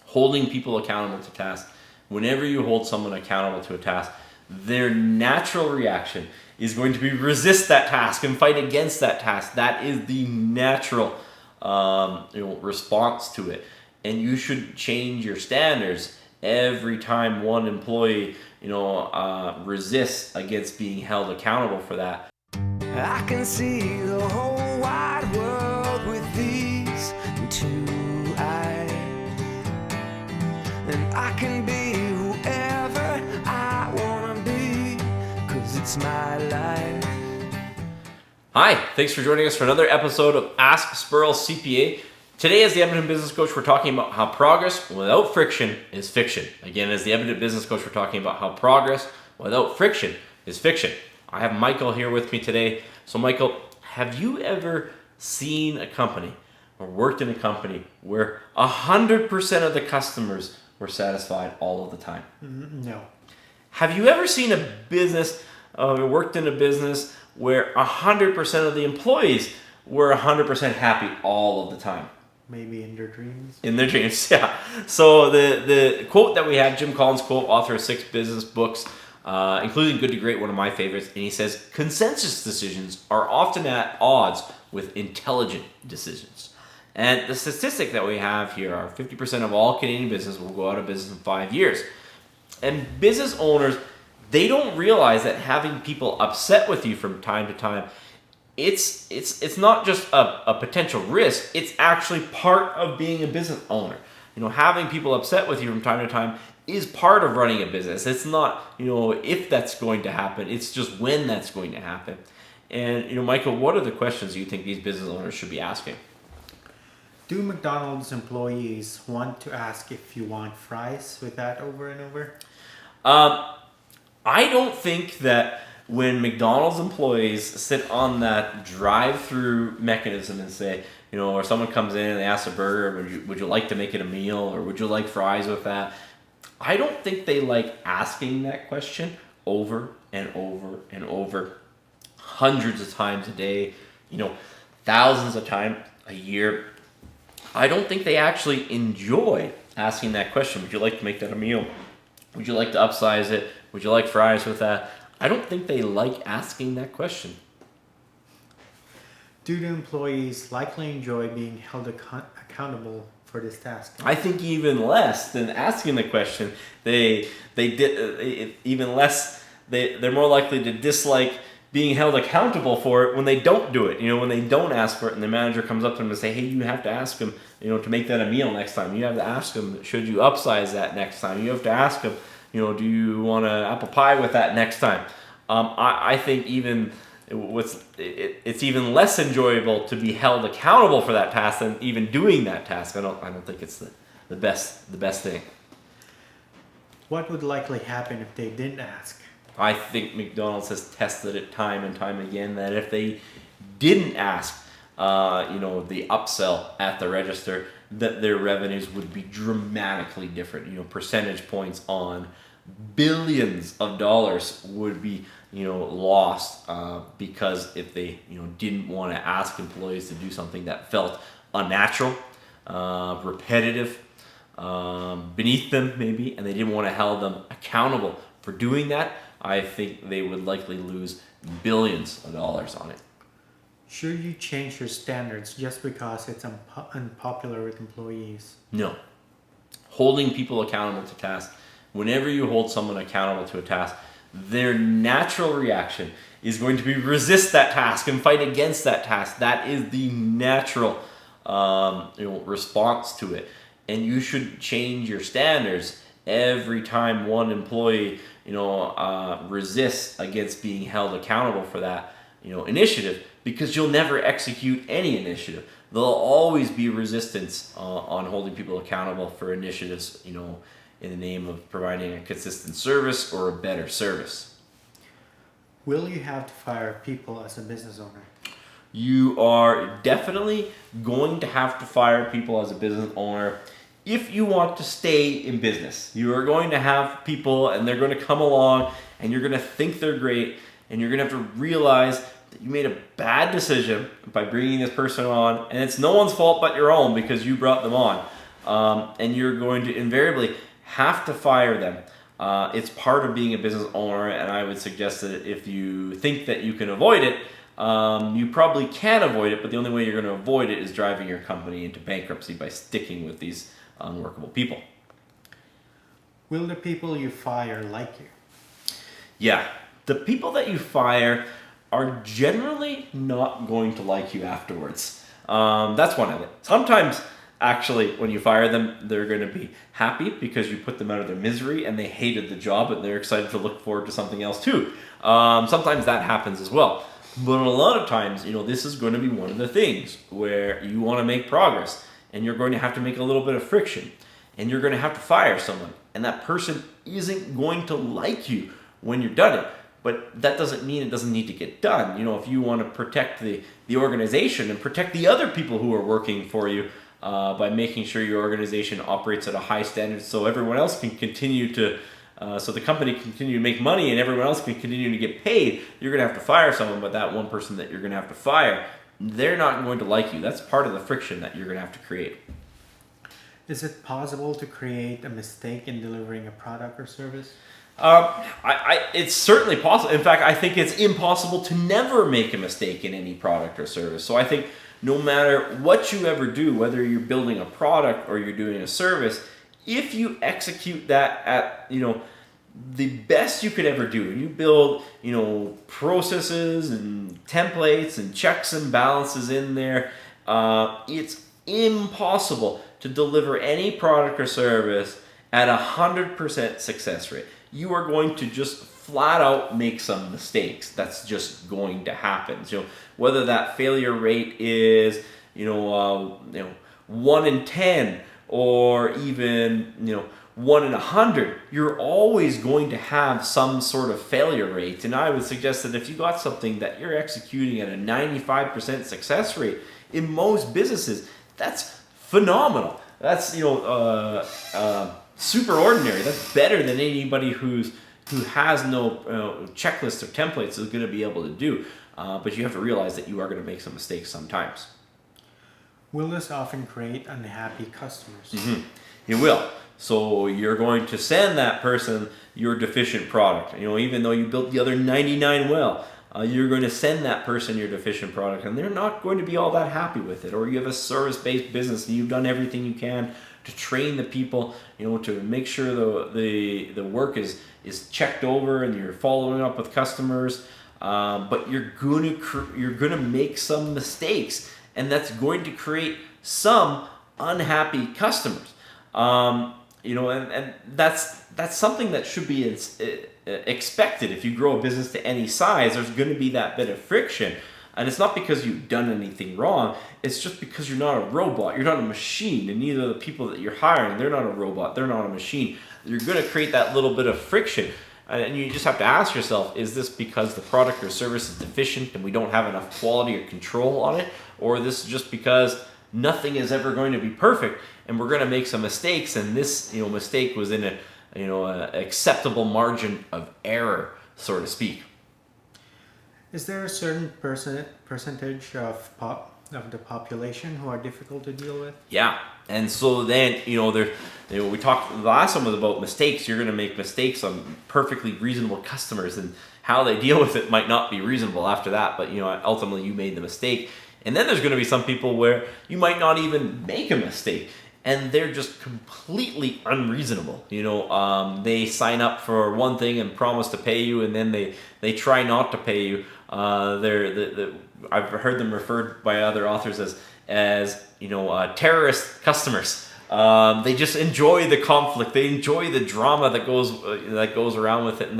Holding people accountable to tasks. Whenever you hold someone accountable to a task, their natural reaction is going to be resist that task and fight against that task. That is the natural response to it. And you should change your standards every time one employee resists against being held accountable for that. I can see the whole wide world with these two eyes, and I can be whoever I wanna be, 'cause it's my life. Hi, thanks for joining us for another episode of Ask Spurrell CPA. Today, as the Edmonton Business Coach, we're talking about how progress without friction is fiction. Again, as the Edmonton Business Coach, we're talking about how progress without friction is fiction. I have Michael here with me today. So Michael, have you ever seen a company or worked in a company where 100% of the customers were satisfied all of the time? No. Have you ever seen a business, worked in a business where 100% of the employees were 100% happy all of the time? Maybe in their dreams. In their dreams, yeah. So the quote that we have, Jim Collins' quote, author of 6 business books, including Good to Great, one of my favorites, and he says, consensus decisions are often at odds with intelligent decisions. And the statistic that we have here are 50% of all Canadian business will go out of business in 5 years. And business owners, they don't realize that having people upset with you from time to time, it's not just a potential risk, it's actually part of being a business owner. Having people upset with you from time to time is part of running a business. It's not, if that's going to happen, it's just when that's going to happen. And, Michael, what are the questions you think these business owners should be asking? Do McDonald's employees want to ask if you want fries with that over and over? I don't think that when McDonald's employees sit on that drive-through mechanism and say, or someone comes in and they ask a burger, would you like to make it a meal, or would you like fries with that? I don't think they like asking that question over and over and over, hundreds of times a day, thousands of times a year. I don't think they actually enjoy asking that question. Would you like to make that a meal? Would you like to upsize it? Would you like fries with that? I don't think they like asking that question. Do the employees likely enjoy being held accountable for this task? I think even less than asking the question. They're more likely to dislike being held accountable for it when they don't do it. When they don't ask for it, and the manager comes up to them and say, "Hey, you have to ask them, to make that a meal next time. You have to ask them, should you upsize that next time? You have to ask them, do you want an apple pie with that next time?" I think even it's even less enjoyable to be held accountable for that task than even doing that task. I don't think it's the best thing. What would likely happen if they didn't ask? I think McDonald's has tested it time and time again that if they didn't ask, the upsell at the register, that their revenues would be dramatically different. Percentage points on billions of dollars would be, lost because if they, didn't want to ask employees to do something that felt unnatural, repetitive, beneath them maybe, and they didn't want to hold them accountable for doing that. I think they would likely lose billions of dollars on it. Should you change your standards just because it's unpopular with employees? No. Holding people accountable to tasks. Whenever you hold someone accountable to a task, their natural reaction is going to be resist that task and fight against that task. That is the natural response to it. And you should change your standards every time one employee resists against being held accountable for that initiative, because you'll never execute any initiative. There'll always be resistance on holding people accountable for initiatives in the name of providing a consistent service or a better service. Will you have to fire people as a business owner? You are definitely going to have to fire people as a business owner if you want to stay in business. You are going to have people, and they're going to come along, and you're going to think they're great, and you're going to have to realize that you made a bad decision by bringing this person on, and it's no one's fault but your own because you brought them on. and you're going to invariably have to fire them. It's part of being a business owner, and I would suggest that if you think that you can avoid it, you probably can avoid it, but the only way you're going to avoid it is driving your company into bankruptcy by sticking with these unworkable people. Will the people you fire like you? Yeah, the people that you fire are generally not going to like you afterwards. That's one of it. Sometimes, actually, when you fire them, they're going to be happy because you put them out of their misery and they hated the job and they're excited to look forward to something else too. Sometimes that happens as well. But a lot of times, this is going to be one of the things where you want to make progress and you're going to have to make a little bit of friction and you're going to have to fire someone, and that person isn't going to like you when you're done it. But that doesn't mean it doesn't need to get done. If you want to protect the organization and protect the other people who are working for you by making sure your organization operates at a high standard so everyone else can continue to, so the company can continue to make money and everyone else can continue to get paid, you're going to have to fire someone. But that one person that you're going to have to fire, they're not going to like you. That's part of the friction that you're going to have to create. Is it possible to create a mistake in delivering a product or service? It's certainly possible. In fact, I think it's impossible to never make a mistake in any product or service. So I think no matter what you ever do, whether you're building a product or you're doing a service, if you execute that at, the best you could ever do, and you build, processes and templates and checks and balances in there, it's impossible to deliver any product or service at 100% success rate. You are going to just flat out make some mistakes. That's just going to happen. So whether that failure rate is 1 in 10 or even 1 in 100, you're always going to have some sort of failure rate. And I would suggest that if you got something that you're executing at a 95% success rate, in most businesses, that's phenomenal. That's super ordinary. That's better than anybody who has no checklist or templates is going to be able to do. But you have to realize that you are going to make some mistakes sometimes. Will this often create unhappy customers? Mm-hmm. It will. So you're going to send that person your deficient product. Even though you built the other 99 well, you're going to send that person your deficient product, and they're not going to be all that happy with it. Or you have a service-based business and you've done everything you can to train the people, to make sure the work is checked over and you're following up with customers. But you're gonna make some mistakes, and that's going to create some unhappy customers. And that's something that should be expected. If you grow a business to any size, there's going to be that bit of friction. And it's not because you've done anything wrong. It's just because you're not a robot. You're not a machine. And neither are the people that you're hiring. They're not a robot. They're not a machine. You're going to create that little bit of friction. And you just have to ask yourself, is this because the product or service is deficient and we don't have enough quality or control on it? Or is this just because nothing is ever going to be perfect and we're going to make some mistakes, and this mistake was in a acceptable margin of error, so to speak? Is there a certain percentage of the population who are difficult to deal with? Yeah, and so then we talked. The last one was about mistakes. You're going to make mistakes on perfectly reasonable customers, and how they deal with it might not be reasonable after that. But ultimately you made the mistake, and then there's going to be some people where you might not even make a mistake, and they're just completely unreasonable. They sign up for one thing and promise to pay you, and then they try not to pay you. I've heard them referred by other authors as terrorist customers. They just enjoy the conflict. They enjoy the drama that goes around with it, and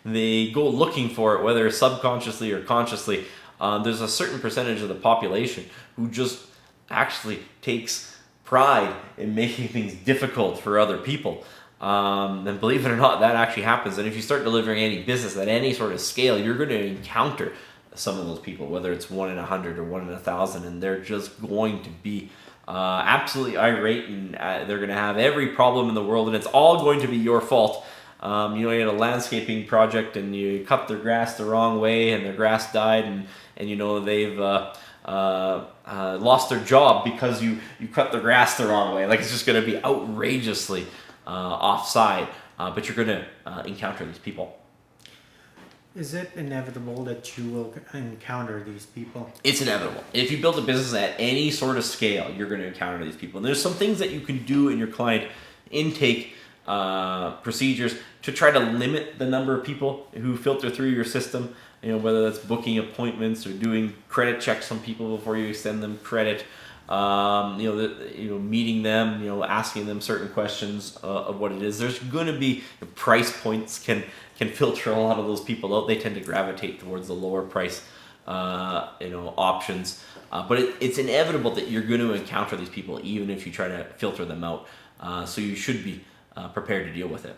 they go looking for it, whether subconsciously or consciously. There's a certain percentage of the population who just actually takes pride in making things difficult for other people. And believe it or not, that actually happens. And if you start delivering any business at any sort of scale, you're going to encounter some of those people, whether it's 1 in 100 or 1 in 1,000, and they're just going to be absolutely irate, and they're going to have every problem in the world, and it's all going to be your fault. You had a landscaping project and you cut their grass the wrong way and their grass died, and they've lost their job because you cut the grass the wrong way. Like, it's just going to be outrageously offside, but you're going to encounter these people. Is it inevitable that you will encounter these people? It's inevitable. If you build a business at any sort of scale, you're going to encounter these people. And there's some things that you can do in your client intake procedures to try to limit the number of people who filter through your system. Whether that's booking appointments or doing credit checks on people before you extend them credit. Meeting them, asking them certain questions of what it is. There's going to be price points can filter a lot of those people out. They tend to gravitate towards the lower price, options. But it's inevitable that you're going to encounter these people, even if you try to filter them out. So you should be prepared to deal with it.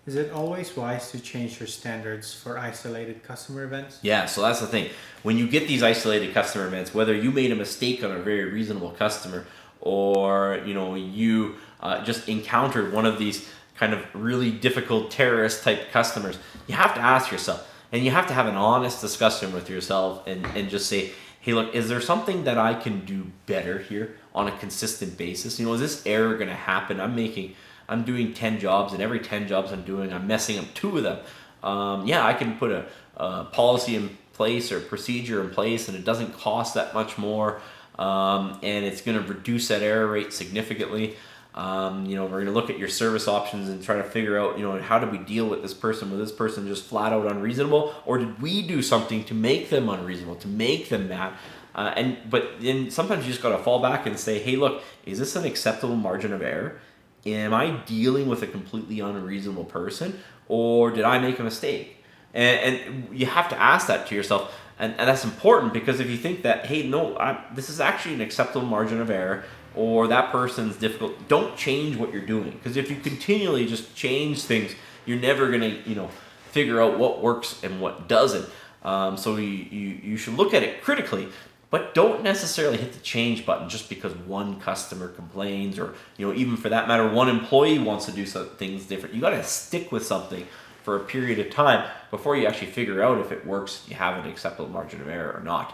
Is it always wise to change your standards for isolated customer events? Yeah, so that's the thing. When you get these isolated customer events, whether you made a mistake on a very reasonable customer, or you just encountered one of these kind of really difficult terrorist type customers, you have to ask yourself, and you have to have an honest discussion with yourself and just say, hey, look, is there something that I can do better here on a consistent basis? Is this error going to happen? I'm doing 10 jobs, and every 10 jobs I'm doing, I'm messing up 2 of them. I can put a policy in place or a procedure in place, and it doesn't cost that much more, and it's going to reduce that error rate significantly. We're going to look at your service options and try to figure out, how do we deal with this person? Was this person just flat out unreasonable, or did we do something to make them unreasonable, to make them mad? But then sometimes you just got to fall back and say, hey, look, is this an acceptable margin of error? Am I dealing with a completely unreasonable person, or did I make a mistake? And you have to ask that to yourself, and that's important, because if you think that, hey, no, this is actually an acceptable margin of error, or that person's difficult, don't change what you're doing, because if you continually just change things, you're never going to figure out what works and what doesn't. So you should look at it critically. But don't necessarily hit the change button just because one customer complains, or even for that matter, one employee wants to do some things different. You got to stick with something for a period of time before you actually figure out if it works, you have an acceptable margin of error or not.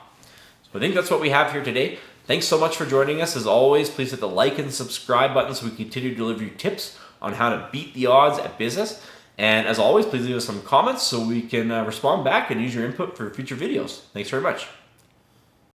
So I think that's what we have here today. Thanks so much for joining us. As always, please hit the like and subscribe button so we continue to deliver you tips on how to beat the odds at business. And as always, please leave us some comments so we can respond back and use your input for future videos. Thanks very much.